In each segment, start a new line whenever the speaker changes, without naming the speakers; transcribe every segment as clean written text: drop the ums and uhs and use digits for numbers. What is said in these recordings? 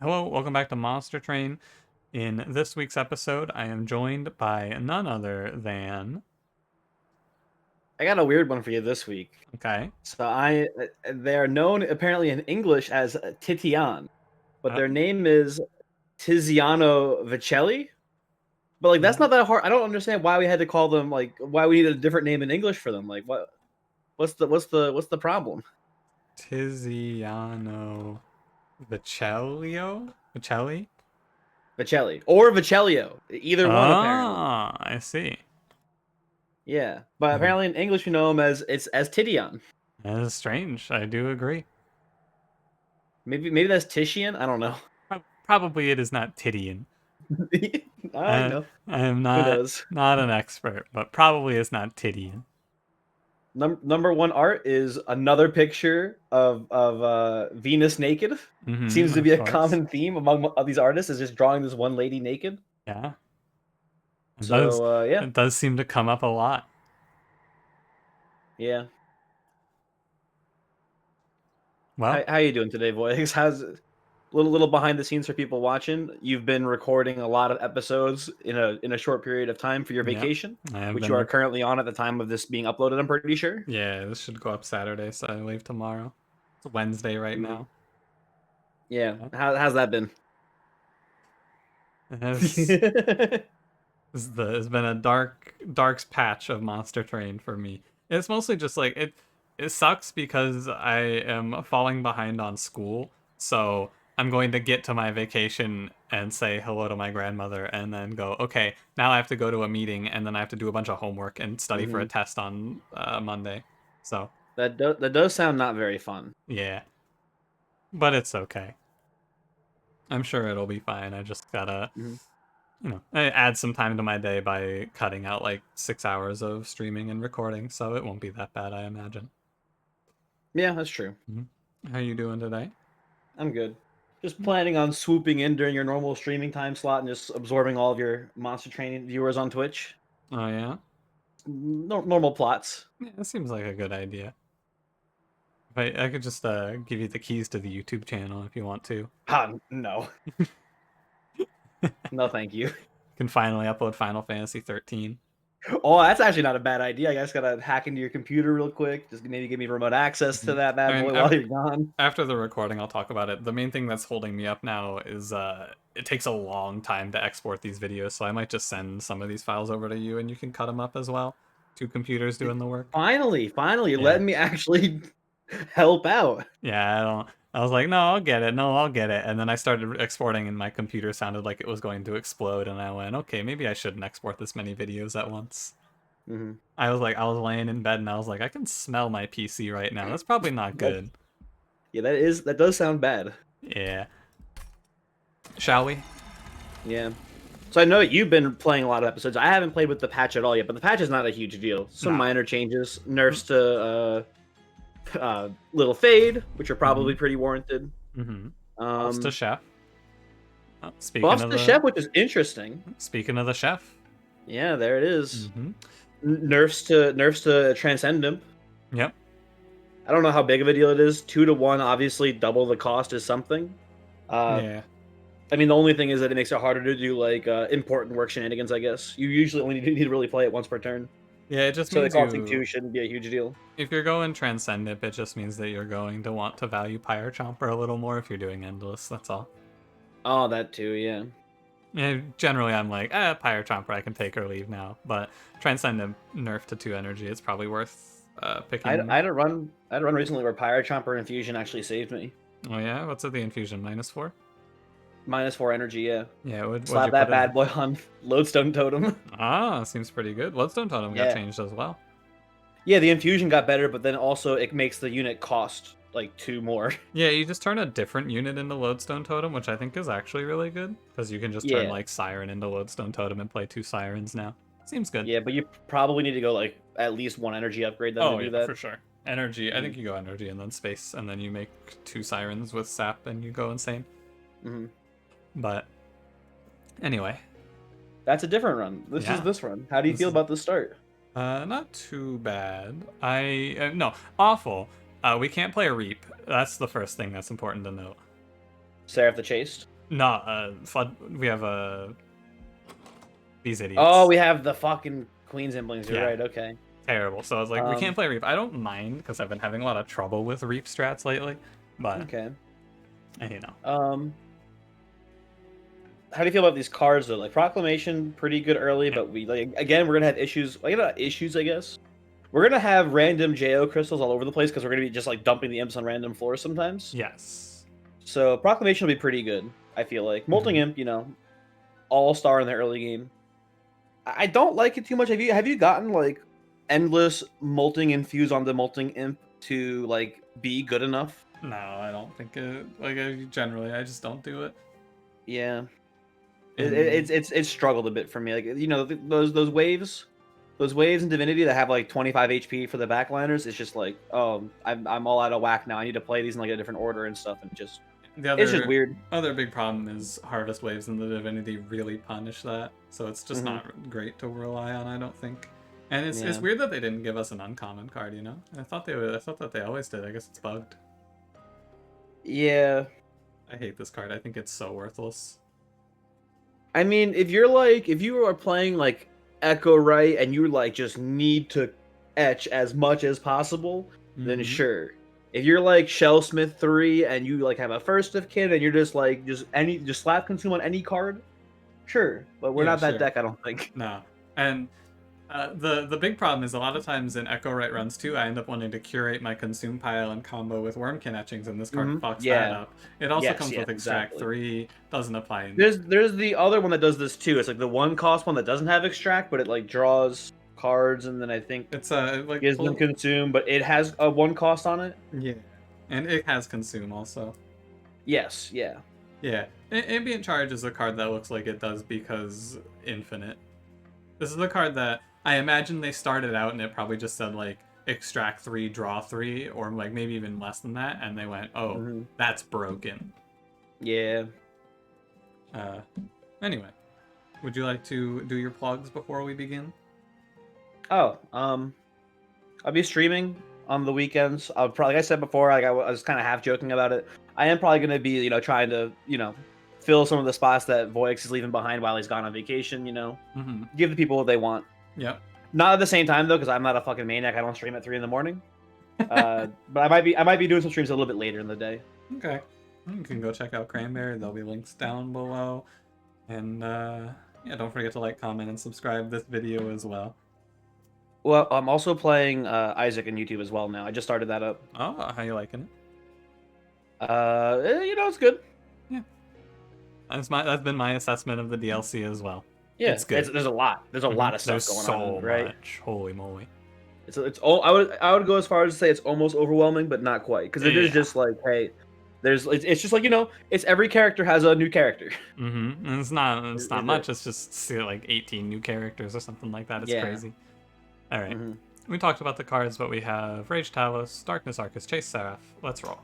Hello, welcome back to Monster Train. In this week's episode, I am joined by none other than.
I got a weird one for you this week.
Okay.
They are known apparently in English as Titian, but
Uh,
their name is Tiziano Vicelli. But like that's
mm,
not that hard. I don't understand why we had to call them like why we needed a different name in English for them. Like what's the problem?
Tiziano Vicelio? Vicelli?
Vicelli or Vicellio, either one apparently.
Ah, I see.
Yeah, but
Mhm.
apparently in English we know him as Titian.
That is strange. I do agree.
Maybe that's Titian. I don't know.
Probably it is not Titian.
I
I,
know.
I am
Who
not
knows?
not an expert, but probably it's not Titian.
Number one art is another picture of Venus naked. Seems to be
Of
a
course.
common theme among these artists is just drawing this one lady naked.
Yeah. It does.
Yeah,
It does seem to come up a lot.
yeah.
Well,
How you doing today, boys? How's little behind the scenes for people watching? You've been recording a lot of episodes in a short period of time for your
yeah.
vacation,
I have
which
been
you are currently on at the time of this being uploaded. I'm pretty sure.
Yeah, this should go up Saturday, so I leave tomorrow. It's Wednesday right
Mhm.
now.
Yeah.
Yeah.
How's that been?
It has it's been a dark patch of Monster Train for me. It's mostly just like it sucks because I am falling behind on school. So I'm going to get to my vacation and say hello to my grandmother and then go, okay, now I have to go to a meeting and then I have to do a bunch of homework and study for a
Mhm.
test on Monday. So,
That does sound not very fun.
yeah, but it's okay. I'm sure it'll be fine. I just gotta,
Mhm.
I add some time to my day by cutting out like 6 hours of streaming and recording, so it won't be that bad, I imagine.
Yeah, that's true.
Hmm. How you doing today?
I'm good. Just planning on swooping in during your normal streaming time slot and just absorbing all of your Monster Training viewers on Twitch.
Oh yeah,
Normal plots.
yeah, that seems like a good idea. If I could just give you the keys to the YouTube channel if you want to.
Ah, no. No, thank you.
Can finally upload Final Fantasy 13.
Oh, that's actually not a bad idea. I guess gotta hack into your computer real quick. Just maybe give me remote access to
Mhm.
that
I
bad
mean,
boy while you're gone.
after the recording, I'll talk about it. The main thing that's holding me up now is it takes a long time to export these videos, so I might just send some of these files over to you, and you can cut them up as well. Two computers doing the work.
Finally, you're
Yeah,
letting me actually help out.
yeah. I don't. I was like, no, I'll get it. No, I'll get it. And then I started exporting, and my computer sounded like it was going to explode. And I went, okay, maybe I shouldn't export this many videos at once.
Hmm.
I was laying in bed, and I was like, I can smell my PC right now. That's probably not good.
Yeah, that does sound bad.
Yeah. Shall we?
Yeah. So I know you've been playing a lot of episodes. I haven't played with the patch at all yet, but the patch is not a huge deal. Some
No.
minor changes, nerfs to little fade, which are
Mm-hmm.
probably pretty warranted.
Mm-hmm. Buffs to
Um,
chef. Oh,
Buffs to chef, which is interesting.
speaking of the chef.
Yeah, there it is.
Mm-hmm.
Nerfs to Transcendent.
Yep.
I don't know how big of a deal it is. 2 to 1, obviously, double the cost is something. Uh,
Yeah.
I mean, the only thing is that it makes it harder to do like important work shenanigans. I guess you usually only need to really play it once per turn,
Yeah, it just
so the
means
costing
you
2 shouldn't be a huge deal.
if you're going transcendent, it just means that you're going to want to value Pyre Chomper a little more if you're doing endless, that's all.
Oh, that too, yeah.
Yeah, generally I'm like, Pyre Chomper I can take or leave now, but Transcendent nerf to 2 energy, it's probably worth
I
picking.
had a run. I had a run recently where Pyro Chomper Infusion actually saved me.
Oh yeah, what's at the infusion? -4?
-4 energy, yeah.
Yeah, what'd
Slap
you put
that
in it?
bad boy on Lodestone Totem.
Ah, seems pretty good. Lodestone Totem got
Yeah.
changed as well.
Yeah, the infusion got better, but then also it makes the unit cost like 2 more.
Yeah, you just turn a different unit into Lodestone Totem, which I think is actually really good, because you can just turn
Yeah.
like Siren into Lodestone Totem and play 2 Sirens now. Seems good.
Yeah, but you probably need to go like at least 1 energy upgrade then to
Oh
do
yeah,
that.
for sure. Energy, I
Hmm.
think you go energy and then space, and then you make 2 Sirens with sap and you go insane.
Hmm.
But anyway,
That's a different run. This is
yeah.
this run. How do you
This
feel
is
about the start?
not too bad. No, awful. We can't play a Reap. That's the first thing that's important to note.
Seraph the Chased?
No, we have these
Oh,
idiots.
we have the fucking Queen's Implings. You're
Yeah,
right. Okay.
terrible. So I was like, we can't
Um.
play Reap. I don't mind because I've been having a lot of trouble with Reap strats lately, but
Okay.
you know.
How do you feel about these cards though? Like Proclamation, pretty good early,
Yeah.
but we like again we're gonna have issues. Like not issues, I guess. We're gonna have random JO crystals all over the place because we're gonna be just like dumping the imps on random floors sometimes.
Yes.
So Proclamation will be pretty good. I feel like Molting
Mhm.
Imp, all star in the early game. I don't like it too much. Have you gotten like endless molting infuse on the molting imp to like be good enough?
No, I don't think it. Like generally, I just don't do it.
Yeah,
And
it's struggled a bit for me. Like those waves in Divinity that have like 25 HP for the backliners. It's just like, oh, I'm all out of whack now. I need to play these in like a different order and stuff, and
the
it's just weird.
other big problem is harvest waves in the Divinity really punish that, so it's just
Hmm.
not great to rely on. I don't think. And it's
Yeah,
weird that they didn't give us an uncommon card. You know, I thought they would. I thought that they always did. I guess it's bugged.
yeah.
I hate this card. I think it's so worthless.
I mean, if you are playing like Echo Right and you like just need to etch as much as possible, then
Mm-hmm.
sure. If you're like Shellsmith 3 and you like have a first of kid and you're just like just slap consume on any card, sure. But we're
Yeah,
not that
sure.
deck, I don't think.
No, and the big problem is a lot of times in Echo Right runs too, I end up wanting to curate my consume pile and combo with Wormkin etchings, and this card fucks that
Yeah.
up. It also
Yes,
comes
yeah,
with Extract
exactly.
3, doesn't apply in.
There's the other one that does this too. It's like the one cost one that doesn't have extract, but it like draws cards and then I think
It's like
gives them consume, but it has a one cost on it.
yeah, and it has consume also.
Yes, yeah.
Yeah, Ambient Charge is a card that looks like it does because infinite. This is the card that I imagine they started out and it probably just said like extract 3, draw 3, or like maybe even less than that, and they went, oh,
Hmm.
that's broken.
Yeah.
Uh, anyway, would you like to do your plugs before we begin?
Oh, I'll be streaming on the weekends. I'll probably, like I said before, like I was kind of half joking about it. I am probably going to be, trying to, fill some of the spots that Voix is leaving behind while he's gone on vacation.
Mm-hmm.
Give the people what they want.
Yep.
Not at the same time though, because I'm not a fucking maniac. I don't stream at 3 in the morning. But I might be doing some streams a little bit later in the day.
Okay. You can go check out Cranberry. There'll be links down below. And yeah, don't forget to like, comment, and subscribe this video as well.
Well, I'm also playing Isaac on YouTube as well now. I just started that up.
Oh, how you liking it?
It's good.
Yeah. That's been my assessment of the DLC as well.
Yeah,
It's good.
there's a lot. There's a lot of stuff
There's
going
so
on, right?
much. Holy moly.
It's all I would go as far as to say it's almost overwhelming, but not quite, because it is
Yeah.
just like, hey, it's just like it's every character has a new character.
Mm-hmm. And it's not
Is
much.
it?
It's just like 18 new characters or something like that. It's
Yeah.
crazy. All right.
Hmm.
We talked about the cards, but we have Rage Talos, Darkness Arcus, Chase Seraph. Let's roll.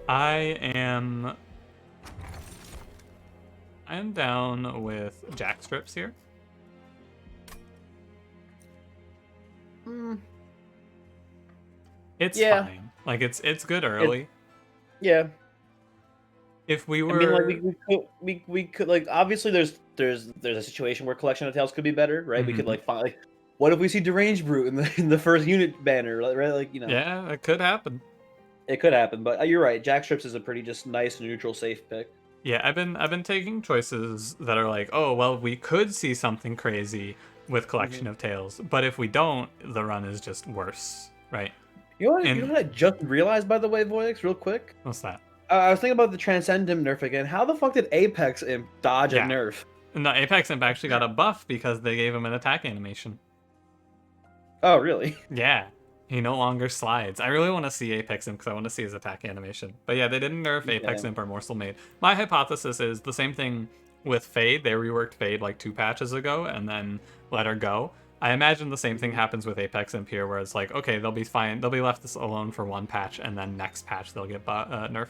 I am down with Jack Strips here.
Mm,
It's
yeah.
fine. Like it's good early.
Yeah.
If we
I mean, like
were
we could like obviously there's a situation where Collection of Tales could be better, right? We could
Mhm.
like find like what if we see Deranged Brute in the first unit banner, right? Like
Yeah, it could happen.
it could happen, but you're right. Jack Strips is a pretty just nice neutral safe pick.
Yeah, I've been taking choices that are like, oh well, we could see something crazy with Collection
Mhm.
of Tales, but if we don't, the run is just worse, right?
You know
And
what I just realized, by the way, Voyix, real quick?
what's that?
I was thinking about the Transcend Imp nerf again. How the fuck did Apex Imp dodge a
Yeah.
nerf?
No, Apex Imp actually got a buff because they gave him an attack animation.
Oh, really?
Yeah, he no longer slides. I really want to see Apex Imp because I want to see his attack animation. But yeah, they didn't nerf Apex
Okay.
Imp or Morsel Maid. My hypothesis is the same thing with Fade. They reworked Fade like 2 patches ago and then let her go. I imagine the same thing happens with Apex Imp here, where it's like, okay, they'll be fine. They'll be left this alone for 1 patch, and then next patch they'll get nerfed.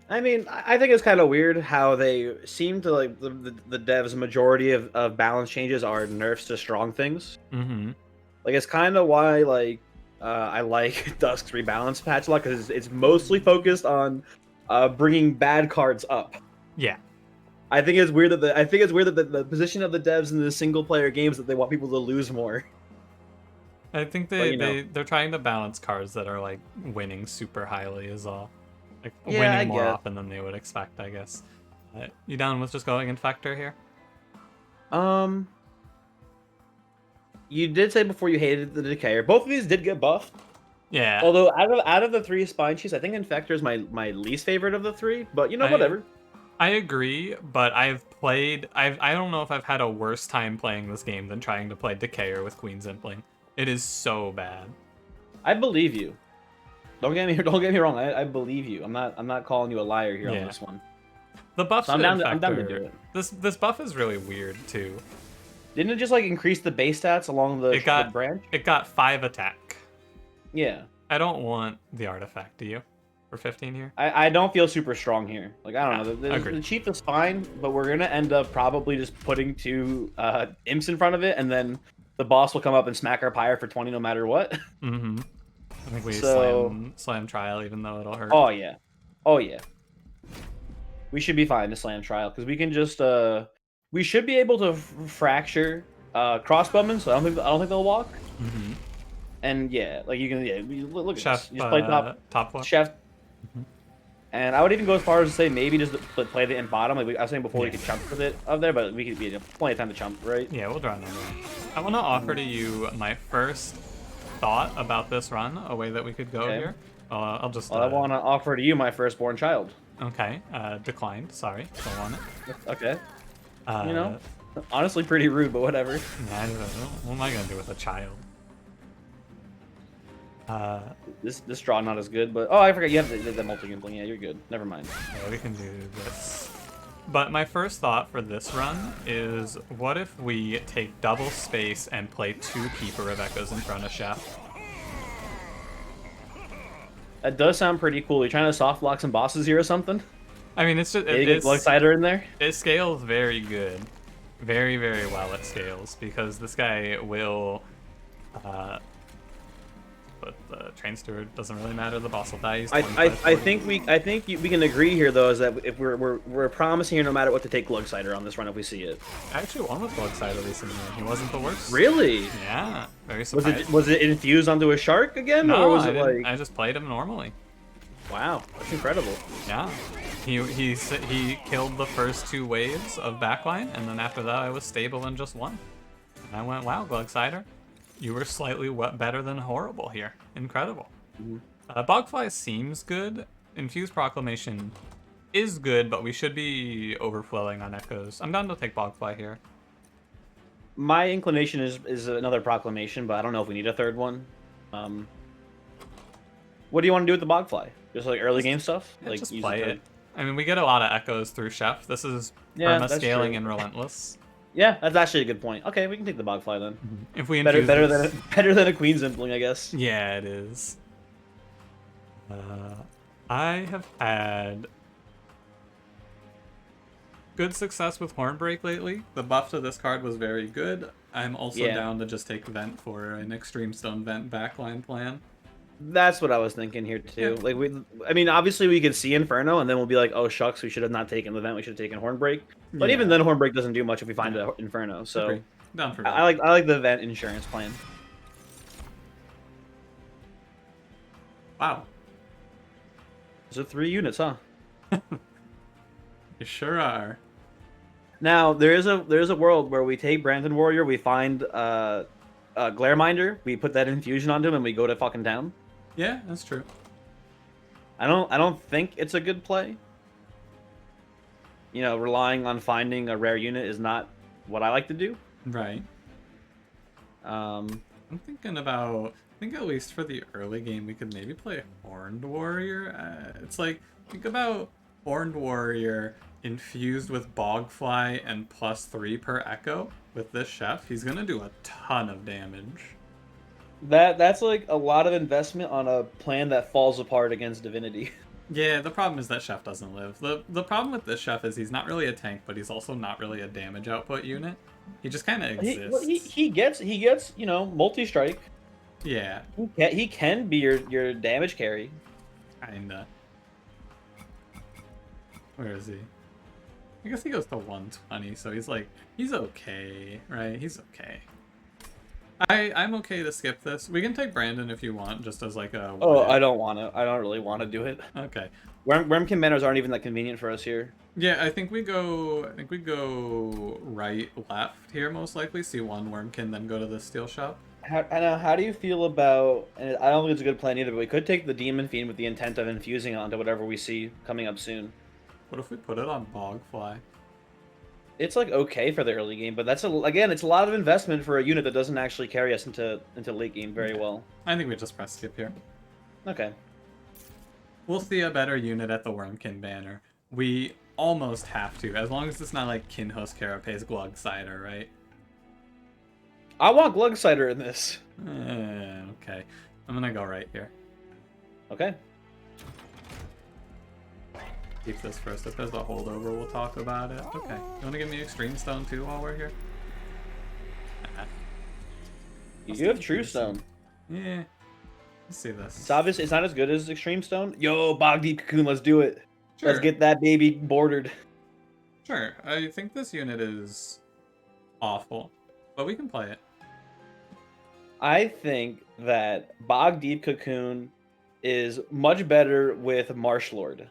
I mean, I think it's kind of weird how they seem to like the devs' majority of balance changes are nerfs to strong things.
Mm-hmm.
Like it's kind of why like I like Dusk's rebalance patch a lot because it's mostly focused on bringing bad cards up.
Yeah.
I think it's weird that the position of the devs in the single player games that they want people to lose more.
I think they're trying to balance cards that are like winning super highly is all. Like
Yeah, I
winning more
guess.
often than they would expect, I guess. You down with just going Infector here?
You did say before you hated the Decayer. Both of these did get buffed.
Yeah.
Although out of the 3 Spine Chiefs, I think Infector is my least favorite of the 3. But whatever.
I agree, but I don't know if I've had a worse time playing this game than trying to play Decayer with Queen Zimpling. It is so bad.
I believe you. Don't get me wrong. I believe you. I'm not calling you a liar here on this one.
The buff
So I'm down to do it.
This buff is really weird too.
Didn't it just like increase the base stats along the branch?
It got 5 attack.
Yeah.
I don't want the artifact, do you? For 15 here?
I don't feel super strong here. Like, I don't know. The chief is fine, but we're going to end up probably just putting 2 imps in front of it, and then the boss will come up and smack our pyre for 20 no matter what.
Mm-hmm. I think we slam trial even though it'll hurt.
Oh, yeah. Oh, yeah. We should be fine to slam trial, because we can just... we should be able to fracture crossbowmen, so I don't think they'll walk.
Mm-hmm.
And yeah, like you can look at
Chef,
this. You just play
top one.
Chef. Mm-hmm. And I would even go as far as to say maybe just play the in bottom. Like I was saying before, we could chump with it up there, but we could be plenty of time to chump, right?
Yeah, we'll draw another one. I want to offer to you my first thought about this run, a way that we could go here. I'll just.
Well, I want to offer to you my firstborn child.
Okay. Declined. Sorry. Don't want it.
Okay. Honestly, pretty rude, but whatever.
Nah, what am I gonna do with a child?
This draw not as good, but I forgot you have the multi-gimbling. Yeah, you're good. Never mind.
Yeah, we can do this. But my first thought for this run is, what if we take double space and play 2 Keeper of Echoes in front of Chef?
That does sound pretty cool. You trying to soft lock some bosses here or something?
I mean, it's just
it's Glugsider in there.
It scales very good, very well. It scales because this guy will. But the train steward doesn't really matter. The boss will die.
I think we can agree here though is that if we're promising here no matter what to take Glugsider on this run if we see it.
I actually won with Glugsider recently. He wasn't the worst.
Really?
Yeah. Very surprised.
Was it infused onto a shark again,
no,
or was
I just played him normally.
Wow, that's incredible.
Yeah. He killed the first 2 waves of backline, and then after that I was stable in just 1. And I went, wow, Glugsider. You were slightly better than horrible here. Incredible. Mm-hmm. Bogfly seems good. Infused Proclamation is good, but we should be overflowing on Echoes. I'm down to take Bogfly here.
My inclination is another Proclamation, but I don't know if we need a 3rd one. What do you want to do with the Bogfly? Just like early game stuff?
Yeah,
like
just play it. I mean, we get a lot of Echoes through Chef. This is perma scaling and Relentless.
Yeah, that's actually a good point. Okay, we can take the Bogfly then.
If we
better than a Queen Zimpling, I guess.
Yeah, it is. I have had good success with Hornbreak lately. The buff to this card was very good. I'm also down to just take Vent for an Extreme Stone Vent backline plan.
That's what I was thinking here too. Yeah. Like I mean, obviously we could see Inferno, and then we'll be like, oh shucks, we should have not taken the Vent. We should have taken Hornbreak. But even then, Hornbreak doesn't do much if we find an Inferno. So
down for
I like the Vent insurance plan.
Wow.
Those are 3 units, huh?
You sure are.
Now there is a world where we take Brandon Warrior, we find Glareminder, we put that infusion onto him, and we go to fucking town.
Yeah, that's true.
I don't think it's a good play. You know, relying on finding a rare unit is not what I like to do.
Right. I'm thinking about. I think at least for the early game, we could maybe play Horned Warrior. It's like think about Horned Warrior infused with Bogfly and +3 per Echo. With this Chef, he's gonna do a ton of damage.
That's like a lot of investment on a plan that falls apart against Divinity.
Yeah, the problem is that Chef doesn't live. The problem with this Chef is he's not really a tank, but he's also not really a damage output unit. He just kind of exists.
He gets multi-strike.
Yeah.
He can be your damage carry.
Kinda. Where is he? I guess he goes to 120, so he's like, he's okay, right? He's okay. I'm okay to skip this. We can take Brandon if you want, just as like a...
Oh, I don't want to. I don't really want to do it.
Okay.
Wormkin manners aren't even that convenient for us here.
Yeah, I think we go right, left here most likely. See one Wormkin, then go to the steel shop.
How do you feel about? And I don't think it's a good plan either. But we could take the Demon Fiend with the intent of infusing it onto whatever we see coming up soon.
What if we put it on Bogfly?
It's like okay for the early game, but again, it's a lot of investment for a unit that doesn't actually carry us into late game very well.
I think we just press skip here.
Okay.
We'll see a better unit at the Wormkin banner. We almost have to, as long as it's not like Kinhos Carapace Glug Cider, right?
I want Glug Cider in this.
Okay. I'm gonna go right here.
Okay.
Keep this first. If there's a holdover, we'll talk about it. Okay. You wanna give me Extreme Stone too while we're here?
You have True Stone.
Yeah. Let's see this.
It's obvious it's not as good as Extreme Stone. Yo, Bogdeep Cocoon, let's do it.
Sure.
Let's get that baby bordered.
Sure. I think this unit is awful, but we can play it.
I think that Bogdeep Cocoon is much better with Marsh Lord.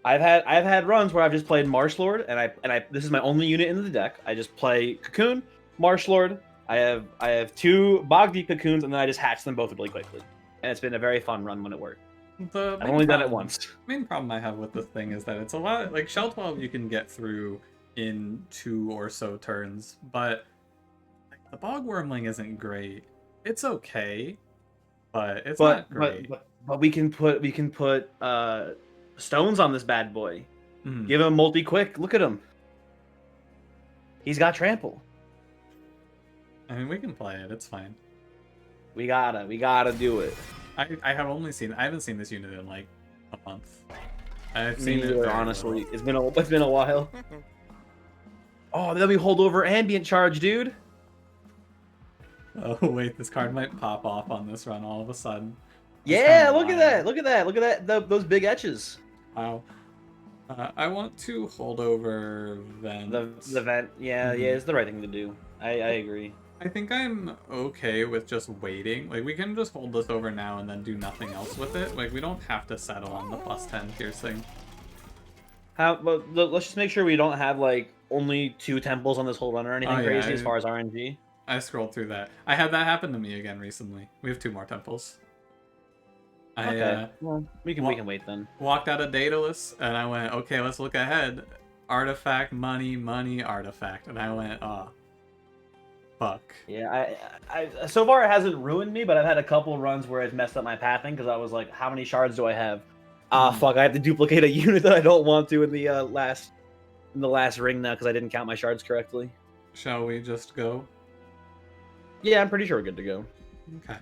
I've had runs where I've just played Marsh Lord, and I this is my only unit in the deck. I just play Cocoon, Marsh Lord. I have two Bogdeep Cocoons, and then I just hatch them both really quickly, and it's been a very fun run when it worked. I've only done it once.
Main problem I have with this thing is that it's a lot like Shell 12 you can get through in 2 or so turns, but like, the Bog Wormling isn't great. It's okay, but it's not great.
But we can put stones on this bad boy.
Mm.
Give him multi quick. Look at him. He's got trample.
I mean, we can play it. It's fine.
We gotta do it.
I haven't seen this unit in like a month. I've seen it
honestly. It's been a while. Oh, then we hold over ambient charge, dude.
Oh wait, this card might pop off on this run all of a sudden.
Yeah, look at that. Those big etches.
Wow. I want to hold over vent.
The vent. Yeah, yeah, it's the right thing to do. I agree.
I think I'm okay with just waiting. Like, we can just hold this over now and then do nothing else with it. Like, we don't have to settle on the +10 piercing.
But let's just make sure we don't have, like, only 2 temples on this whole run or anything crazy as far as RNG.
I scrolled through that. I had that happen to me again recently. We have 2 more temples.
Okay, well, we can wait then.
Walked out of Daedalus, and I went, okay, let's look ahead. Artifact, money, money, artifact. And I went, oh. Fuck.
Yeah, I so far it hasn't ruined me, but I've had a couple runs where it's messed up my pathing because I was like, how many shards do I have? Fuck, I have to duplicate a unit that I don't want to in the last ring now because I didn't count my shards correctly.
Shall we just go?
Yeah, I'm pretty sure we're good to go.
Okay.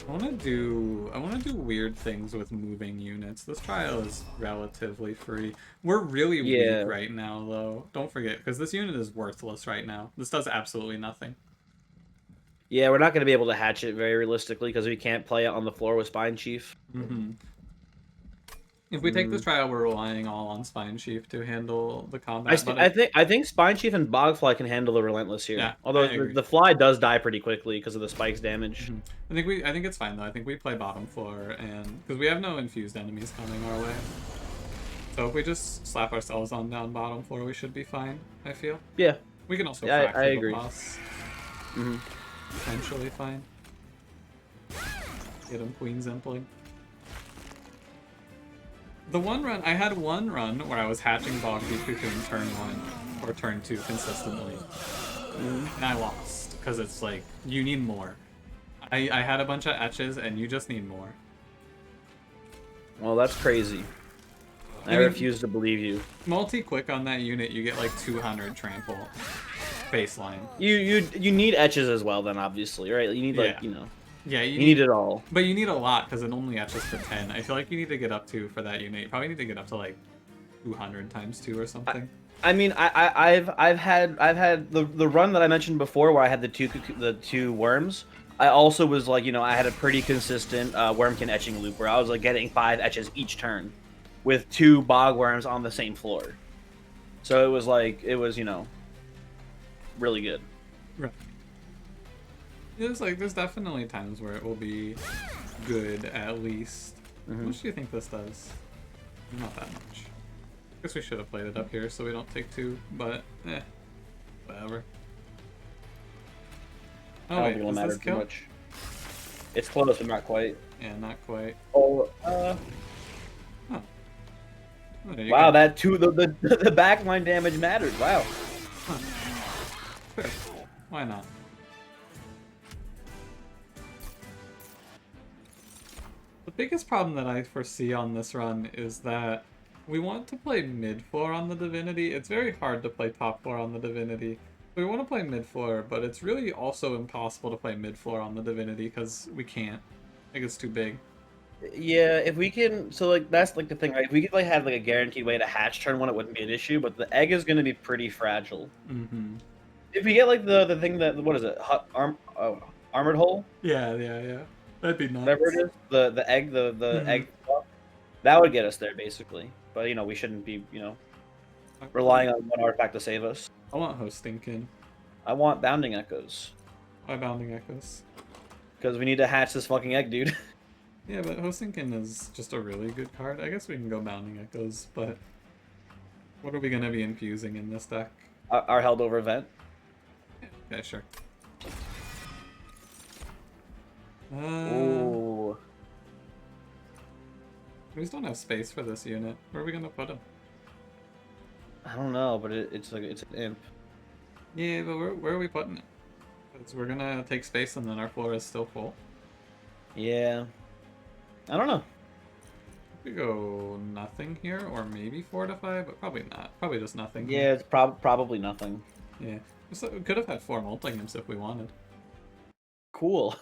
I want to do weird things with moving units. This trial is relatively free. We're really weak right now, though. Don't forget, because this unit is worthless right now. This does absolutely nothing.
Yeah, we're not going to be able to hatch it very realistically because we can't play it on the floor with Spine Chief.
Mm-hmm. If we take this trial, we're relying all on Spine Chief to handle the combat.
I think Spine Chief and Bogfly can handle the Relentless here. Yeah, although the Fly does die pretty quickly because of the spikes damage.
Mm-hmm. I think it's fine though. I think we play bottom floor, and because we have no infused enemies coming our way, so if we just slap ourselves on down bottom floor, we should be fine. I feel.
Yeah.
We can also.
Yeah, I agree.
Potentially fine. Get him Queen Zempling. I had one run where I was hatching Bogdeep Cocoon turn 1 or turn 2 consistently. And I lost, because it's like, you need more. I had a bunch of etches, and you just need more.
Well, that's crazy. I refuse to believe you.
Multi-quick on that unit, you get like 200 trample baseline.
You need etches as well, then, obviously, right? You need, like, you know...
Yeah,
you need it all.
But you need a lot because it only etches to 10. I feel like you need to get up to, for that unit, you probably need to get up to like 200 times 2 or something.
I mean, I've had the run that I mentioned before where I had the two worms. I also was like, you know, I had a pretty consistent Wormkin etching loop where I was like getting 5 etches each turn. with 2 bogworms on the same floor. So it was like really good.
Right. There's definitely times where it will be good at least. How much do you think this does? Not that much. Guess we should have played it up here so we don't take 2, but whatever.
I
Oh
don't
wait,
think it'll
does
matter
this
too
kill?
much. It's close, but not quite.
Yeah, not quite.
Oh,
Oh, there you
wow,
go.
that the backline damage mattered. Wow.
Huh. Sure. Why not? The biggest problem that I foresee on this run is that we want to play mid floor on the Divinity. It's very hard to play top floor on the Divinity. We want to play mid floor, but it's really also impossible to play mid floor on the Divinity because we can't. I think it's too big.
Yeah, if we can, so like that's like the thing, right? If we could like have like a guaranteed way to hatch turn one, it wouldn't be an issue. But the egg is going to be pretty fragile.
Mm-hmm.
If we get like the thing that what is it? Armored hole,
Yeah. That'd be
whatever
nuts.
it is. The egg the
Mm-hmm.
egg that would get us there basically. But we shouldn't be relying on one artifact to save us.
I want Hostinkin.
I want bounding echoes
Why Bounding Echoes?
because we need to hatch this fucking egg, dude.
Yeah, but Hostinkin is just a really good card. I guess we can go Bounding Echoes, but what are we going to be infusing in this deck?
Our held over event.
Yeah, sure.
Ooh.
We just don't have space for this unit. Where are we going to put him?
I don't know, but it's like it's an imp.
Yeah, but where are we putting it? Because we're going to take space and then our floor is still full.
Yeah. I don't know.
We go nothing here, or maybe fortify, but probably not. Probably just nothing.
Yeah,
Here.
it's probably nothing.
Yeah. So we could have had 4 molting imps if we wanted.
Cool.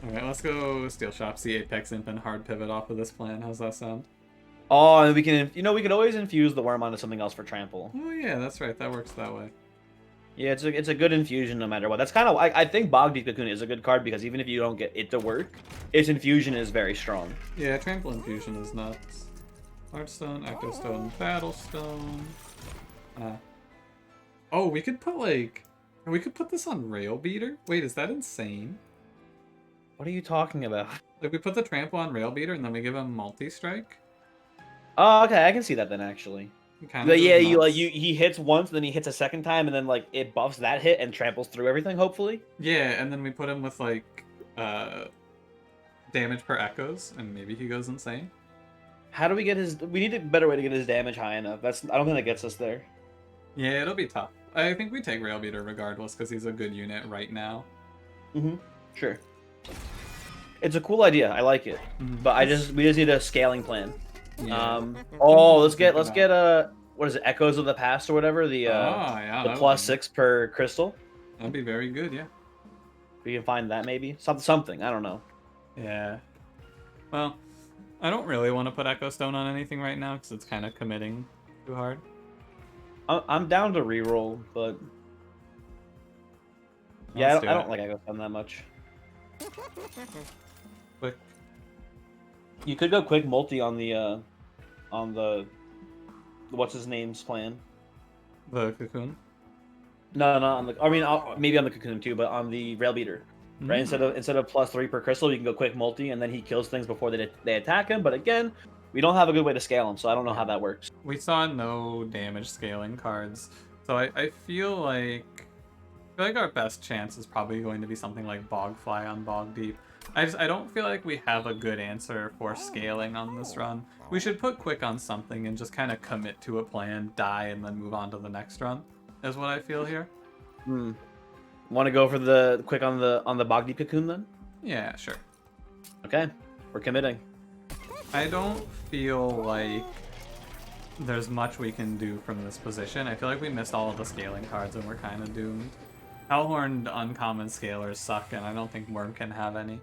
Alright, let's go Steel Shop, see Apex Imp, and hard pivot off of this plan. How's that sound?
Oh, and we can we could always infuse the worm onto something else for trample.
Oh yeah, that's right. That works that way.
Yeah, it's a good infusion no matter what. That's kind of I think Bogdeep Cocoon is a good card because even if you don't get it to work, its infusion is very strong.
Yeah, Trample Infusion is nuts. Heartstone, Echo Stone, Battlestone. Oh, we could put this on Rail Beater? Wait, is that insane?
What are you talking about?
Like, we put the Trample on Rail Beater and then we give him Multi-Strike?
Oh, okay, I can see that then actually.
Kind
But
of
yeah,
nuts.
he hits once, then he hits a second time, and then like it buffs that hit and tramples through everything. Hopefully.
Yeah, and then we put him with, like, damage per echoes, and maybe he goes insane.
How do we get his? We need a better way to get his damage high enough. I don't think that gets us there.
Yeah, it'll be tough. I think we take Rail Beater regardless, because he's a good unit right now.
Sure. It's a cool idea. I like it, but we just need a scaling plan.
Yeah.
Let's get what is it? Echoes of the Past or whatever. The
yeah,
the
that would
+6 per crystal.
That'd be very good, yeah.
We can find that maybe something. I don't know.
Yeah. Well, I don't really want to put Echo Stone on anything right now because it's kind of committing too hard.
I'm down to reroll, but yeah, I don't like Echo Stone that much.
Quick.
You could go quick multi on the what's his name's plan.
The Cocoon?
No, not on the. I mean, maybe on the Cocoon too, but on the Rail Beater. Right, instead of +3 per crystal, you can go quick multi, and then he kills things before they attack him. But again, we don't have a good way to scale him, so I don't know how that works.
We saw no damage scaling cards, so I feel like our best chance is probably going to be something like Bogfly on Bogdeep. I don't feel like we have a good answer for scaling on this run. We should put quick on something and just kind of commit to a plan, die, and then move on to the next run. Is what I feel here.
Want to go for the quick on the Bogdeep Cocoon then?
Yeah, sure.
Okay, we're committing.
I don't feel like there's much we can do from this position. I feel like we missed all of the scaling cards and we're kind of doomed. Hellhorned uncommon scalers suck, and I don't think Worm can have any.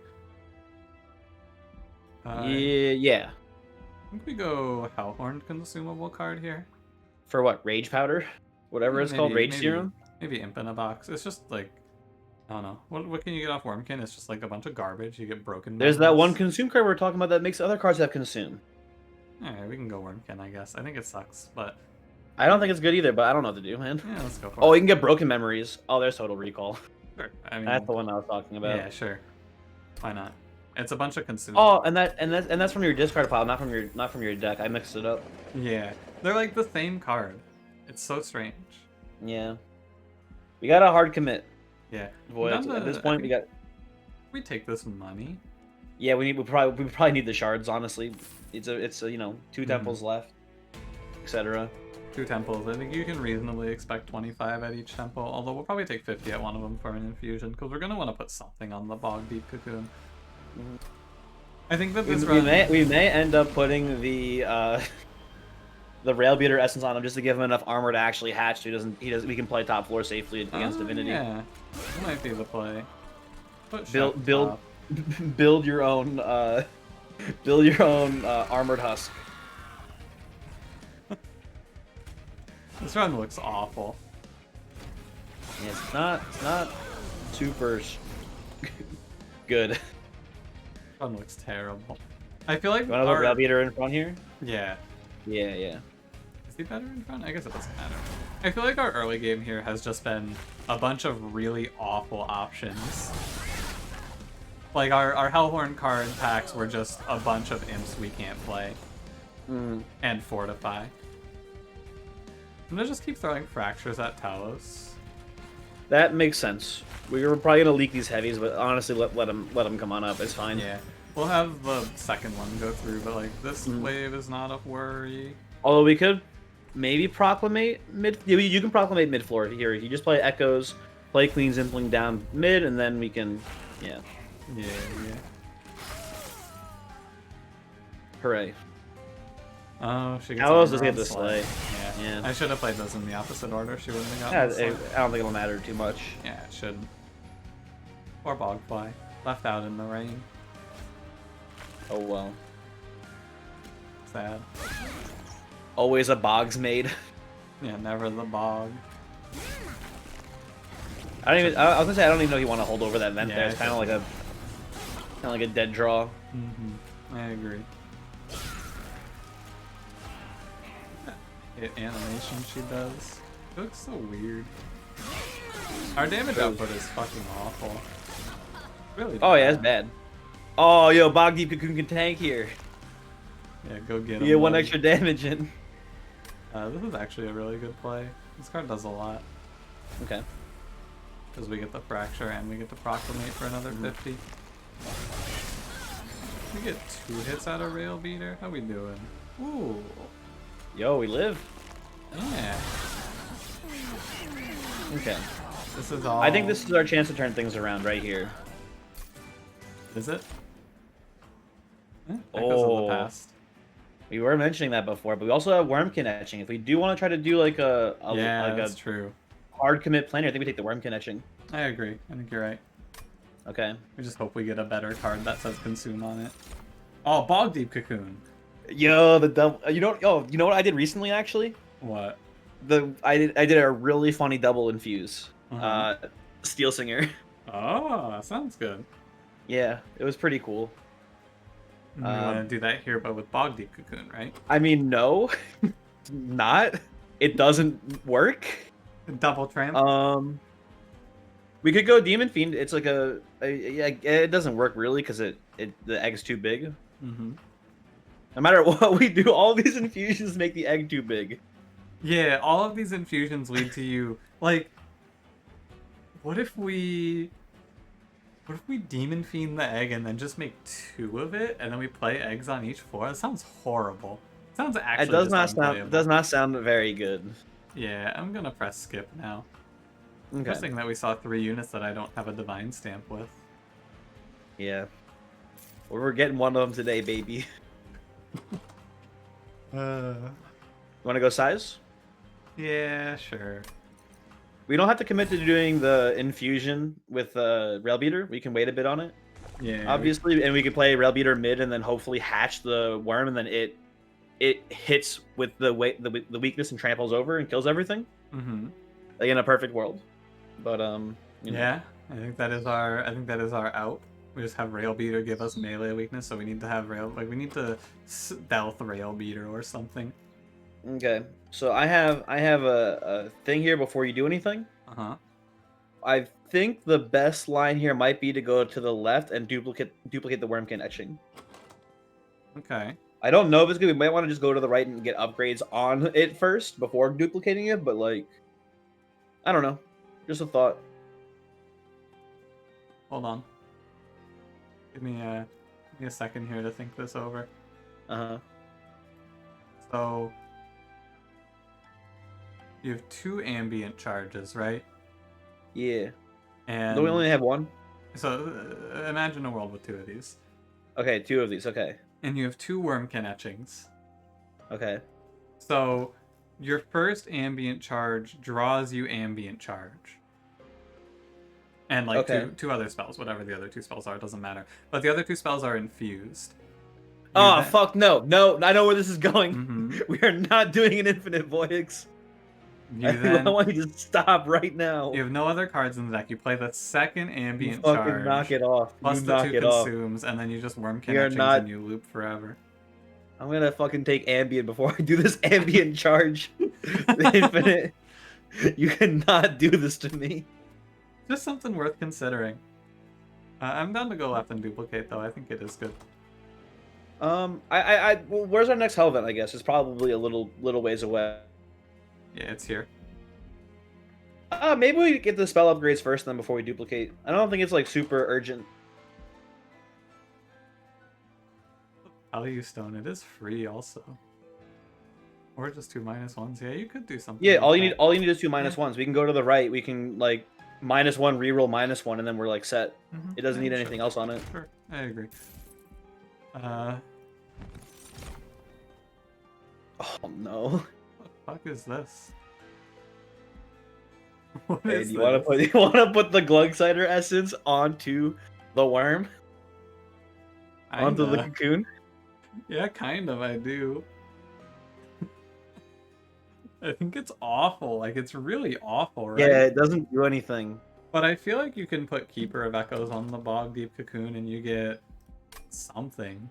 Yeah.
I think we go Hellhorned consumable card here.
For what? Rage powder? Whatever it's called, Rage serum?
Maybe Imp in a box. It's just like I don't know. What can you get off Wormkin? It's just like a bunch of garbage. You get broken
There's that one
memories.
consume card we are talking about that makes other cards have consume.
Alright, we can go Wormkin, I guess. I think it sucks, but
I don't think it's good either, but I don't know what to do, man.
yeah, let's go for
Oh,
it.
you can get broken memories. Oh, there's total recall.
Sure. I
That's
mean,
the one I was talking about.
yeah, sure. Why not? It's a bunch of consume.
Oh, and that's from your discard pile, not from your deck. I mixed it up.
Yeah, they're like the same card. It's so strange.
Yeah. We got a hard commit.
Yeah.
Boy,
Down
at
to-
this point, we got.
We take this money.
Yeah, we probably need the shards. Honestly, it's a, you know, 2 temples left, etc.
2 temples. I think you can reasonably expect 25 at each temple, although we'll probably take 50 at one of them for an infusion, because we're going to want to put something on the Bogdeep Cocoon. I think that this run...
we may end up putting the the rail beater essence on him just to give him enough armor to actually hatch. So we can play top floor safely against Divinity.
Yeah, that might be the play. Put
Build
Chef top.
build your own armored husk.
This run looks awful.
Yeah, it's not super good.
This run looks terrible. I feel like
You want to put rail beater in front here?
Yeah.
Yeah, yeah.
Is he better in front? I guess it doesn't matter. I feel like our early game here has just been a bunch of really awful options. Like, our Hellhorned card packs were just a bunch of imps we can't play. And Fortify. I'm gonna just keep throwing Fractures at Talos.
That makes sense. We were probably gonna leak these heavies, but honestly, let them come on up. It's fine.
Yeah. We'll have the second one go through, but, like, this wave is not a worry.
Although we could maybe proclamate mid. You can proclamate mid floor here. You just play echoes, play Queen's Impling down mid, and then we can, yeah.
Yeah.
Hooray!
Oh, she gets
How else
armor
does he get
on
the
Slay.
Slay?
Yeah.
Yeah.
I should have played those in the opposite order. She wouldn't have
Yeah,
gotten the Slay.
I don't think it'll matter too much.
Yeah, it shouldn't. Or Bogfly. Left out in the rain.
Oh well.
Sad.
Always a bogs made.
Yeah, never the bog.
I was gonna say I don't even know if you want to hold over that vent
Yeah,
there. It's kind of like a dead draw.
I agree. Hit animation she does. It looks so weird. Our damage output is fucking awful. Really?
Oh yeah, it's bad. Oh yo, Bogdeep Cocoon can tank here.
Yeah, go get him.
You get one
buddy.
extra damage in.
This is actually a really good play. This card does a lot.
Okay.
Because we get the Fracture and we get to Proclamate for another 50. We get 2 hits out of Rail Beater. How we doing? Ooh.
Yo, we live.
Yeah.
Okay.
This is all...
I think this is our chance to turn things around right here.
Is it? Echoes of the
Oh.
past.
We were mentioning that before, but we also have Wormkin etching. If we do want to try to do like
Yeah, that's
a
true.
hard commit planner, I think we take the Wormkin etching.
I agree. I think you're right.
Okay.
We just hope we get a better card that says Consume on it. Oh, Bogdeep Cocoon.
Yo, the double. You know what I did recently actually?
What?
I did a really funny double infuse.
Uh-huh.
Steel Singer.
Oh, that sounds good.
Yeah, it was pretty cool.
We want to do that here, but with Bogdeep Cocoon, right?
I mean, no, not. It doesn't work.
Double tramp.
We could go Demon Fiend. It's like yeah, it doesn't work really because the egg's too big. No matter what we do, all these infusions make the egg too big.
Yeah, all of these infusions lead to you, like, what if we Demon Fiend the egg and then just make 2 of it, and then we play eggs on each floor? That sounds horrible. It sounds actually
It does not sound very good.
Yeah, I'm gonna press skip now.
Okay.
Interesting that we saw 3 units that I don't have a divine stamp with.
Yeah. Well, we're getting one of them today, baby. You want to go size?
Yeah, sure.
We don't have to commit to doing the infusion with Rail Beater. We can wait a bit on it.
Yeah.
Obviously, and we can play Rail Beater mid and then hopefully hatch the worm, and then it hits with the weakness and tramples over and kills everything.
Mm-hmm.
Like in a perfect world. But you know.
Yeah. I think that is our out. We just have Rail Beater give us melee weakness, so we need to have we need to stealth Rail Beater or something.
Okay, so I have a thing here before you do anything.
Uh-huh.
I think the best line here might be to go to the left and duplicate the Wormkin etching.
Okay.
I don't know if it's good. We might want to just go to the right and get upgrades on it first before duplicating it, but like, I don't know. Just a thought.
Hold on. Give me a second here to think this over.
Uh-huh.
So you have 2 ambient charges, right?
Yeah.
And
Do we only have one?
so imagine a world with 2 of these.
Okay, 2 of these. Okay.
And you have 2 Wurmkin etchings.
Okay.
So your first ambient charge draws you ambient charge. And like
Okay.
two other spells, whatever the other 2 spells are, it doesn't matter. But the other 2 spells are infused.
Oh, fuck no. No, I know where this is going.
Mm-hmm.
We are not doing an infinite Voyix. I want you to stop right now.
You have no other cards in the deck. You play the second ambient
you fucking
charge.
knock it off.
Plus
you
the
knock
2
it
consumes, and then you just Wormkin etchings
not...
and you loop forever.
I'm gonna fucking take ambient before I do this ambient charge. Infinite. You cannot do this to me.
Just something worth considering. I'm down to go left and duplicate, though. I think it is good.
Well, where's our next hell event? I guess it's probably a little ways away.
Yeah, it's here.
Maybe we get the spell upgrades first, then before we duplicate. I don't think it's like super urgent.
Value Stone, it is free also. Or just 2 -1s. Yeah, you could do something.
Yeah,
like
all you need is 2 -1s. We can go to the right. We can like -1 reroll -1, and then we're like set. It doesn't need anything else on it.
Sure, I agree.
Oh no.
What the fuck is this? What
Hey,
is
do you want to put the Glugsider essence onto the worm? Onto the cocoon?
Yeah, kind of, I do. I think it's awful. Like, it's really awful, right?
Yeah, it doesn't do anything.
But I feel like you can put Keeper of Echoes on the Bogdeep Cocoon and you get something.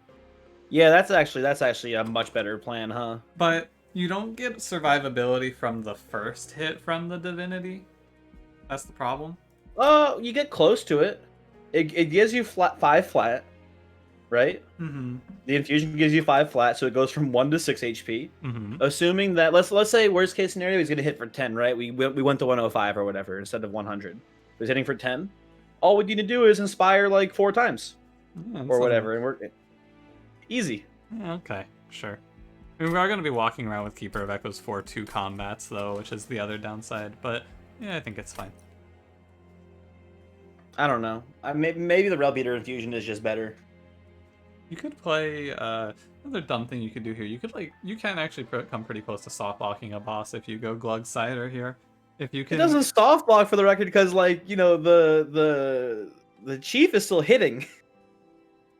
Yeah, that's actually a much better plan, huh?
But you don't get survivability from the first hit from the Divinity. That's the problem.
You get close to it. It gives you 5 flat, right?
Mm-hmm.
The infusion gives you 5 flat, so it goes from 1 to 6 HP.
Mm-hmm.
Assuming that let's say worst case scenario he's gonna hit for 10, right? We went to 105 or whatever instead of 100. He's hitting for 10. All we need to do is inspire like 4 times or whatever, and we're easy.
Yeah, okay, sure. I mean, we are going to be walking around with Keeper of Echoes for 2 combats, though, which is the other downside. But yeah, I think it's fine.
I don't know. Maybe the Rail Beater infusion is just better.
You could play another dumb thing you could do here. You can actually come pretty close to soft blocking a boss if you go Glug Cider here. If you can.
It doesn't soft block for the record because like the chief is still hitting.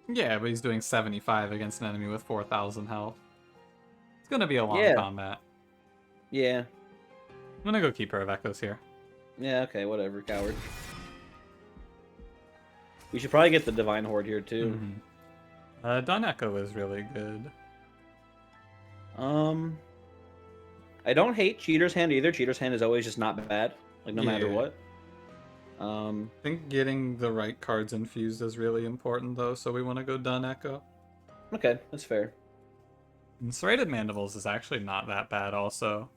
Yeah, but he's doing 75 against an enemy with 4,000 health. It's gonna be a long combat.
Yeah.
I'm gonna go Keeper of Echoes here.
Yeah. Okay. Whatever, coward. We should probably get the Divine Horde here too.
Mm-hmm. Dun Echo is really good.
I don't hate Cheater's Hand either. Cheater's Hand is always just not bad, like no matter what.
I think getting the right cards infused is really important though, so we want to go Dun Echo.
Okay, that's fair.
And Serrated Mandibles is actually not that bad also.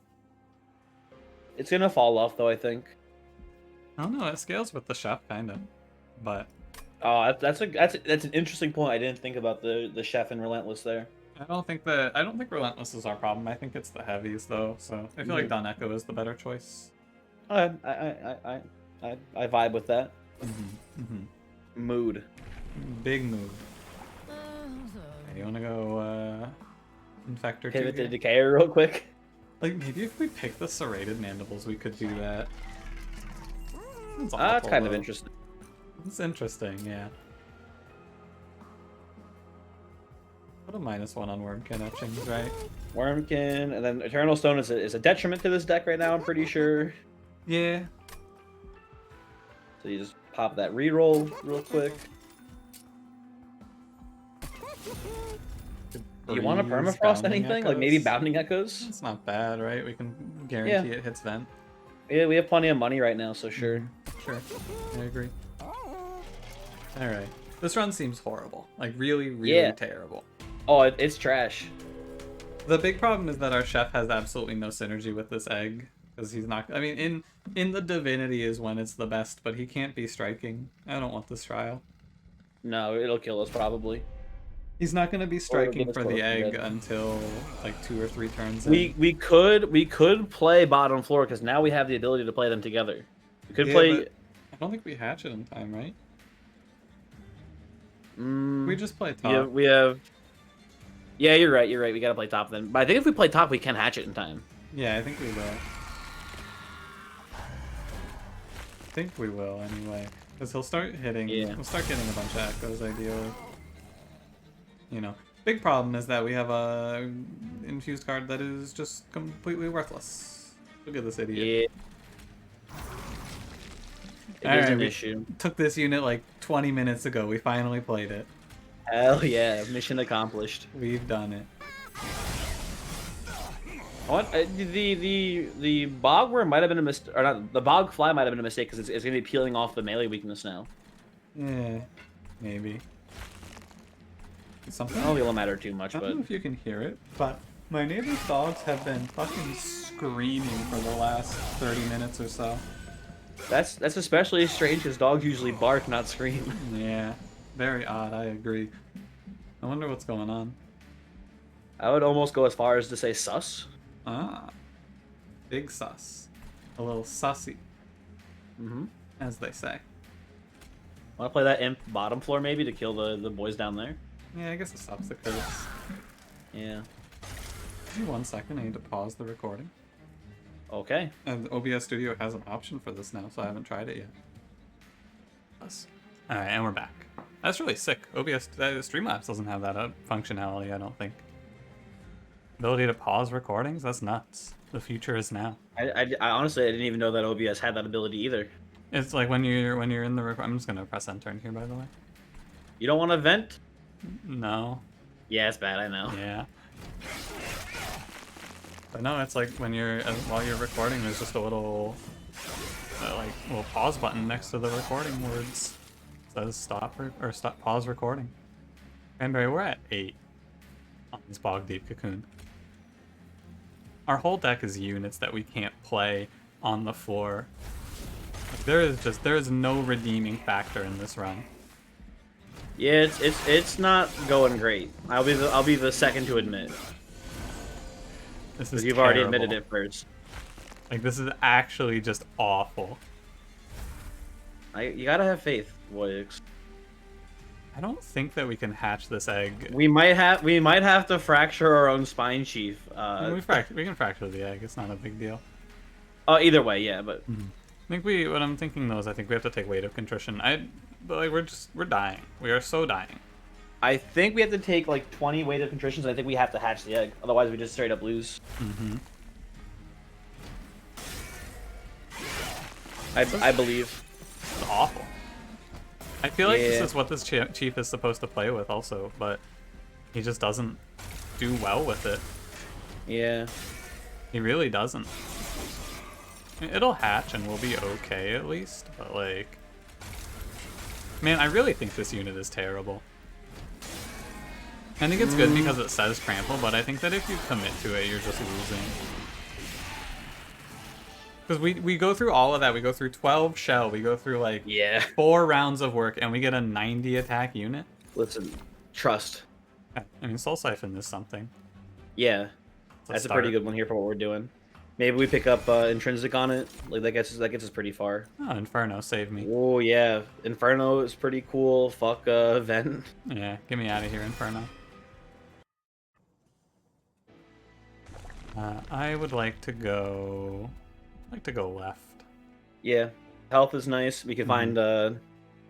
It's gonna fall off though, I think.
I don't know, it scales with the chef kind of, but.
Oh, that's an interesting point. I didn't think about the chef and Relentless there.
I don't think Relentless is our problem. I think it's the heavies though. So I feel like Dun Echo is the better choice.
I vibe with that. Mood.
Big mood. Okay, you wanna go Infector
Pivot to Decayer real quick.
Like maybe if we pick the Serrated Mandibles, we could do that.
That's kind of interesting.
It's interesting, yeah. Put a -1 on Wormkin etchings, right?
Wormkin, and then Eternal Stone is a detriment to this deck right now, I'm pretty sure.
Yeah.
So you just Pop that reroll real quick. Do you want to
Breeze,
permafrost
bounding
anything? Like maybe
echoes.
bounding echoes?
It's not bad, right? We can
Yeah.
guarantee it hits vent.
Yeah, we have plenty of money right now, so sure.
Sure, I agree. Alright. This run seems horrible. Like, really, really terrible.
Oh, it's trash.
The big problem is that our chef has absolutely no synergy with this egg. Because he's not... I mean, in the Divinity is when it's the best, but he can't be striking. I don't want this trial.
No, it'll kill us probably.
He's not going to be striking for the egg
together.
until, like, 2 or 3 turns
We could play bottom floor, because now we have the ability to play them together. We could play...
But I don't think we hatch it in time, right?
Mm,
We just play top.
yeah, we have... Yeah, you're right, we gotta play top then. But I think if we play top, we can hatch it in time.
Yeah, I think we will. I think we will, anyway. Because he'll start hitting...
Yeah.
We'll start getting a bunch of echoes, ideally. You know. Big problem is that we have a infused card that is just completely worthless. Look at this idiot.
Yeah. It is an issue.
Took this unit like 20 minutes ago. We finally played it.
Hell yeah, mission accomplished.
We've done it.
What the bogworm might have been a mistake, or not? The bog fly might have been a mistake because it's gonna be peeling off the melee weakness now.
Yeah, maybe. Something.
I don't think it'll matter too much,
I don't
but
know if you can hear it, but my neighbor's dogs have been fucking screaming for the last 30 minutes or so.
that's especially strange because dogs usually bark, not scream.
Yeah, very odd. I agree. I wonder what's going on.
I would almost go as far as to say sus.
Ah, big sus. A little sussy, as they say.
Want to play that imp bottom floor maybe to kill the boys down there?
Yeah, I guess it stops the curse.
Yeah.
Give me 1 second, I need to pause the recording.
Okay.
And OBS Studio has an option for this now, so I haven't tried it yet. Alright, and we're back. That's really sick. OBS Streamlabs doesn't have that functionality, I don't think. Ability to pause recordings? That's nuts. The future is now.
I honestly I didn't even know that OBS had that ability either.
It's like when you're in the I'm just gonna press enter in here, by the way.
You don't want to vent?
No.
Yeah, it's bad. I know.
Yeah. But no, it's like when you're while you're recording, there's just a little little pause button next to the recording words. It says stop or stop pause recording. Cranberry, we're at 8 on this Bogdeep Cocoon. Our whole deck is units that we can't play on the floor. Like, there is no redeeming factor in this run.
Yeah, it's not going great. I'll be the second to admit.
This is
You've
terrible.
already admitted it first.
Like, this is actually just awful.
You gotta have faith, Voyix.
I don't think that we can hatch this egg.
We might have to fracture our own spine chief.
We can fracture the egg. It's not a big deal.
Either way, yeah, but
I think what I'm thinking though is I think we have to take weight of contrition. But like we're dying. We are so dying.
I think we have to take like 20 weight of contritions. And I think we have to hatch the egg. Otherwise, we just straight up lose. I believe.
It's awful. I feel like this
Yeah.
is what this chief is supposed to play with also, but he just doesn't do well with it.
Yeah.
He really doesn't. It'll hatch and we'll be okay at least, but like... Man, I really think this unit is terrible. I think it's good because it says trample, but I think that if you commit to it, you're just losing. Because we go through all of that. We go through 12 shell. We go through like 4 rounds of work, and we get a 90 attack unit.
Listen, trust.
I mean, Soul Siphon is something.
Yeah, that's a pretty good one here for what we're doing. Maybe we pick up intrinsic on it. Like that gets us pretty far.
Oh, Inferno, save me.
Oh yeah, Inferno is pretty cool. Fuck Vent.
Yeah, get me out of here, Inferno. I would like to go left.
Yeah, health is nice. We can find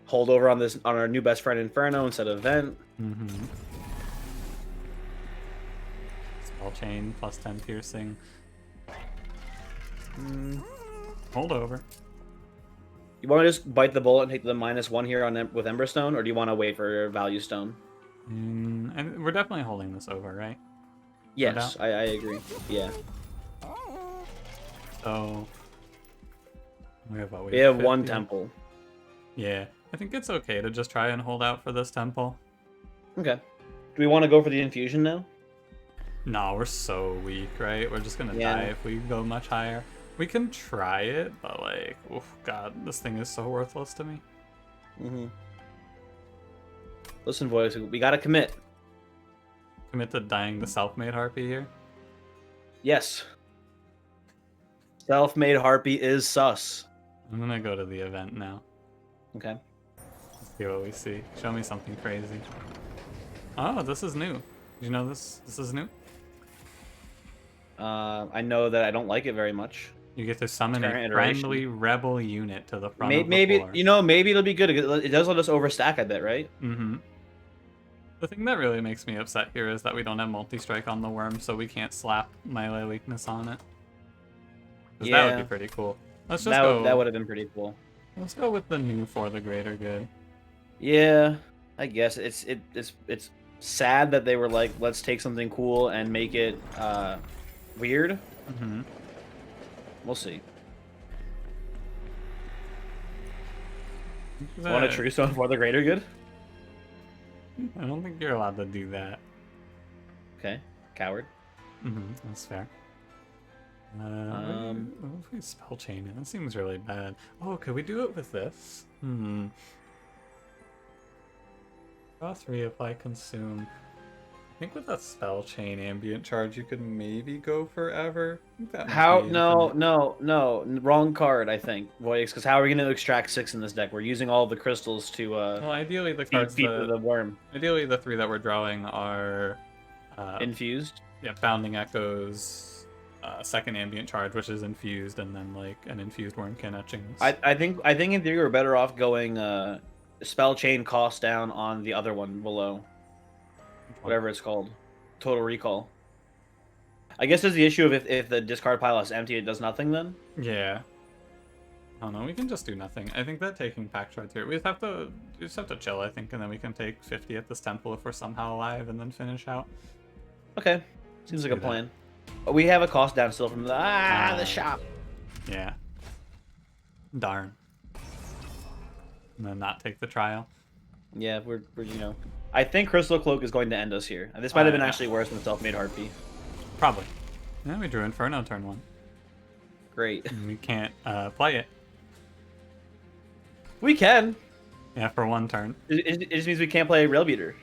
holdover on our new best friend Inferno instead of Vent.
Spell chain plus 10 piercing. Hold over.
You want to just bite the bullet and take the -1 here on with Emberstone, or do you want to wait for Value Stone?
And we're definitely holding this over, right?
Yes, I agree. Yeah.
So we have
We have
50?
one temple.
Yeah, I think it's okay to just try and hold out for this temple.
Okay. Do we want to go for the infusion now?
No, we're so weak, right? We're just gonna
Yeah.
die if we go much higher. We can try it, but like, oh god, this thing is so worthless to me.
Listen, boys, we gotta commit.
Commit to dying the self-made harpy here.
Yes. Self-made harpy is sus.
I'm gonna go to the event now.
Okay.
Let's see what we see. Show me something crazy. Oh, this is new. Did you know this is new?
I know that I don't like it very much.
You get to summon a
Current
friendly rebel unit to the front of the
Maybe
floor.
maybe it'll be good. It does let us overstack a bit, right?
Mm-hmm. The thing that really makes me upset here is that we don't have multi-strike on the worm, so we can't slap melee weakness on it. Because that would be pretty cool. Let's just go.
That would have been pretty cool.
Let's go with the new for the greater good.
Yeah, I guess it's sad that they were like, let's take something cool and make it weird.
Mm-hmm.
We'll see. Want a true stone for the greater good?
I don't think you're allowed to do that.
Okay, coward.
Mm-hmm. That's fair. What if we spell chain it? That seems really bad. Oh, could we do it with this? Draw 3, apply consume. I think with that spell chain ambient charge, you could maybe go forever. I think that might be
No, wrong card. I think Voix, because how are we going to extract 6 in this deck? We're using all the crystals to
well, ideally the cards
feed the worm.
Ideally, the 3 that we're drawing are
Infused.
Yeah, Bounding Echoes, second ambient charge, which is infused, and then like an infused Wormkin etchings.
I think in theory we're better off going spell chain cost down on the other one below. Whatever it's called. Total Recall. I guess there's the issue of if the discard pile is empty, it does nothing then?
Yeah. Oh no, we can just do nothing. I think that taking pack shards here, we just have to chill, I think, and then we can take 50 at this temple if we're somehow alive, and then finish out.
Okay. Seems like a plan. But we have a cost down still from the shop.
Yeah. Darn. And then not take the trial.
Yeah, we're I think Crystal Cloak is going to end us here. This might have been actually worse than Self-Made Harpy.
Probably. Yeah, we drew Inferno turn 1.
Great.
And we can't play it.
We can.
Yeah, for 1 turn.
It just means we can't play Rail Beater.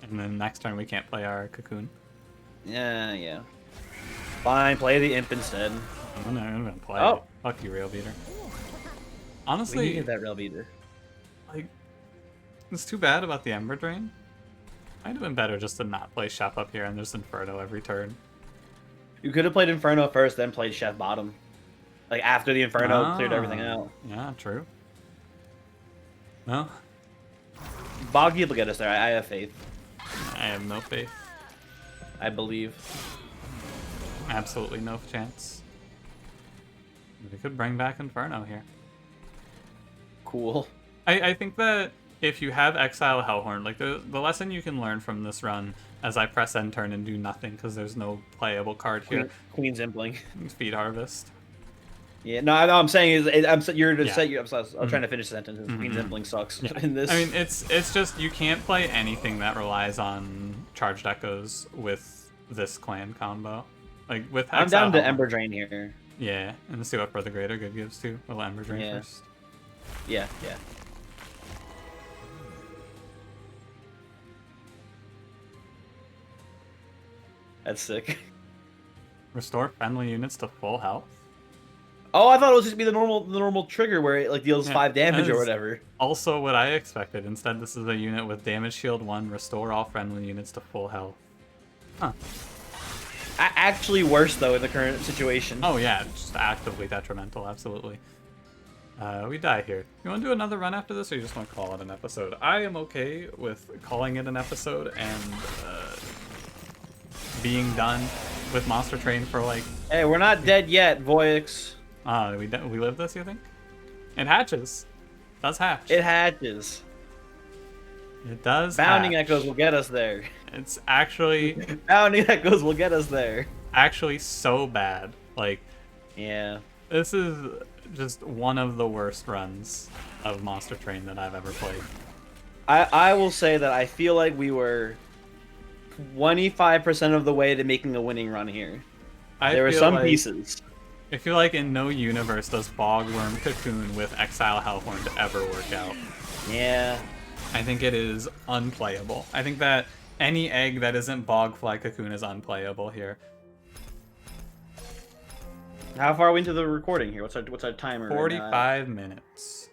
And then next turn we can't play our Cocoon.
Yeah. Fine, play the Imp instead.
I'm gonna play it. Fuck you, Rail Beater. Honestly,
we needed that Rail Beater.
Like, it's too bad about the Ember Drain. Might have been better just to not play Chef up here and just Inferno every turn.
You could have played Inferno first, then played Chef bottom. Like, after the Inferno cleared everything out.
Yeah, true. Well,
Bogdeep will get us there. I have faith.
I have no faith.
I believe.
Absolutely no chance. We could bring back Inferno here.
Cool.
I think that if you have Exile Hellhorned, like the lesson you can learn from this run, as I press end turn and do nothing because there's no playable card here.
Queen's Impling.
Speed Harvest.
Yeah, no, I'm saying is I'm trying to finish the sentence. Queen's Impling sucks in this.
I mean, it's just you can't play anything that relies on Charged Echoes with this clan combo. Like with
I'm down to Ember Drain here.
Yeah, and let's see what For the Greater Good gives too. Little Ember Drain first.
Yeah. That's sick.
Restore friendly units to full health.
Oh, I thought it was just be the normal trigger where it like deals 5 damage or whatever.
Also, what I expected. Instead, this is a unit with damage shield 1. Restore all friendly units to full health. Huh.
Actually worse though in the current situation.
Oh yeah, just actively detrimental. Absolutely. We die here. You want to do another run after this, or you just want to call it an episode? I am okay with calling it an episode and being done with Monster Train for like...
Hey, we're not dead yet, Voix.
We live this, you think? It hatches. does hatch.
It hatches.
It does
Bounding
hatch.
echoes will get us there.
It's actually
Bounding echoes will get us there.
so bad. Like,
Yeah.
this is just one of the worst runs of Monster Train that I've ever played.
I will say that I feel like we were 25% of the way to making a winning run here. There were some pieces.
I feel like in no universe does Bogworm Cocoon with Exile Hellhorned ever work out.
Yeah.
I think it is unplayable. I think that any egg that isn't Bogfly Cocoon is unplayable here.
How far are we into the recording here? What's our timer?
45 minutes.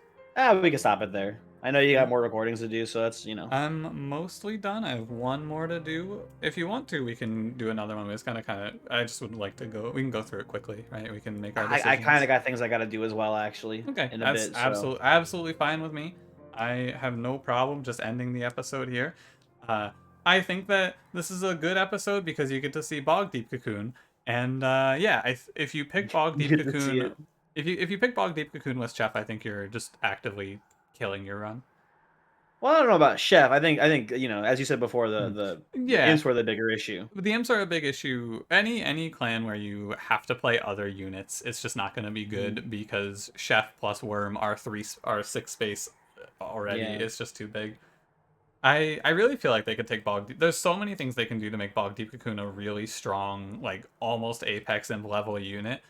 We can stop it there. I know you got more recordings to do, so that's,
I'm mostly done. I have one more to do. If you want to, we can do another one. It's kind of. I just would like to go. We can go through it quickly, right? We can make our decisions.
I kind of got things I got to do as well, actually.
Okay,
in a
that's
bit. So.
absolutely fine with me. I have no problem just ending the episode here. I think that this is a good episode because you get to see Bogdeep Cocoon, and yeah, if you pick Bogdeep Cocoon, if you pick Bogdeep Cocoon with Chef, I think you're just actively killing your run.
Well, I don't know about Chef. I think as you said before, the imps were the bigger issue.
The imps are a big issue. Any clan where you have to play other units, it's just not going to be good because Chef plus Worm are 6 space already. Yeah. It's just too big. I really feel like they could take Bogdeep. There's so many things they can do to make Bogdeep Cocoon a really strong, like almost Apex imp level unit.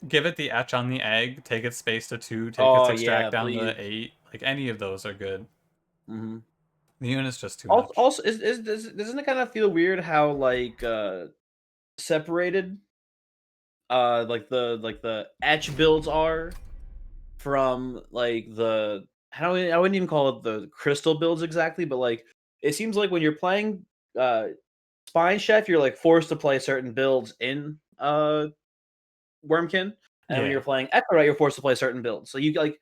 Give it the etch on the egg, take its space to 2, take its extract down to 8. Like any of those are good.
Mm-hmm.
The unit's just too much.
Also, doesn't it kind of feel weird how like separated like the etch builds are from like the I wouldn't even call it the crystal builds exactly, but like it seems like when you're playing Spine Chef, you're like forced to play certain builds in Wormkin, and when you're playing Echo, right, you're forced to play certain builds. So you like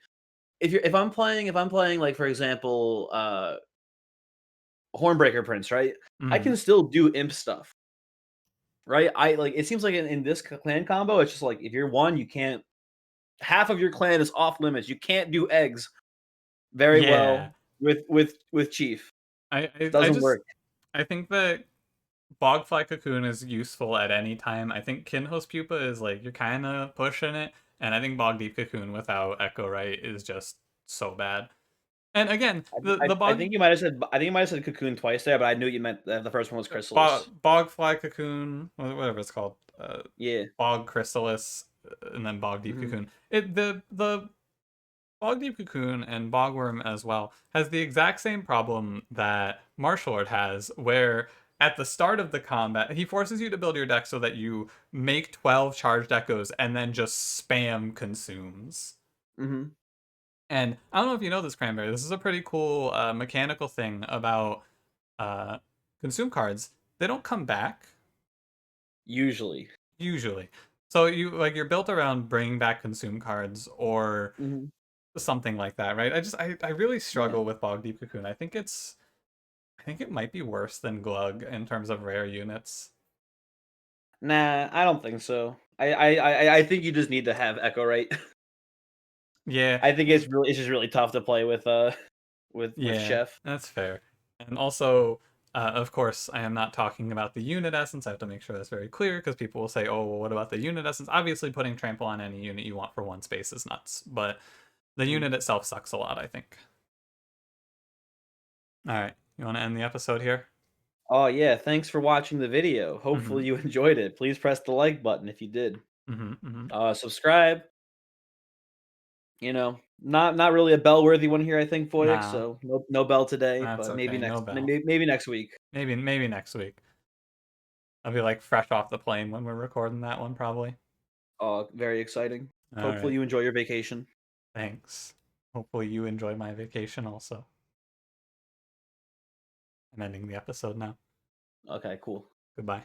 if I'm playing like for example Hornbreaker Prince, right? I can still do imp stuff. Right? I like it seems like in this clan combo, it's just like if you're one, you can't half of your clan is off limits. You can't do eggs very well with Chief. It doesn't work.
I think that Bogfly Cocoon is useful at any time. I think Kinhost Pupa is like you're kind of pushing it, and I think Bogdeep Cocoon without Echo Right is just so bad. And again,
I think you might have said Cocoon twice there, but I knew you meant the first one was Chrysalis.
Bogfly Cocoon, whatever it's called.
Yeah.
Bog Chrysalis, and then Bogdeep Cocoon. The Bogdeep Cocoon and Bogworm as well has the exact same problem that Martial Lord has, where at the start of the combat, he forces you to build your deck so that you make 12 charged echoes and then just spam consumes.
Mm-hmm.
And I don't know if you know this, Cranberry. This is a pretty cool mechanical thing about consume cards. They don't come back. Usually. So you're built around bringing back consume cards or something like that, right? I really struggle with Bogdeep Cocoon. I think it might be worse than Glug in terms of rare units.
Nah, I don't think so. I think you just need to have Echo Right.
Yeah.
I think it's just really tough to play with Chef.
That's fair. And also, of course, I am not talking about the unit essence. I have to make sure that's very clear because people will say, oh, well, what about the unit essence? Obviously, putting trample on any unit you want for 1 space is nuts, but the unit itself sucks a lot, I think. All right. You want to end the episode here?
Oh, yeah. Thanks for watching the video. Hopefully you enjoyed it. Please press the like button if you did. Subscribe. Not really a bell-worthy one here, I think, Foyek. So no bell today,
That's
but maybe
okay,
next
no bell.
maybe next week.
Maybe next week. I'll be like fresh off the plane when we're recording that one, probably.
Oh, very exciting. Hopefully you enjoy your vacation.
Thanks. Hopefully you enjoy my vacation also. I'm ending the episode now.
Okay, cool.
Goodbye.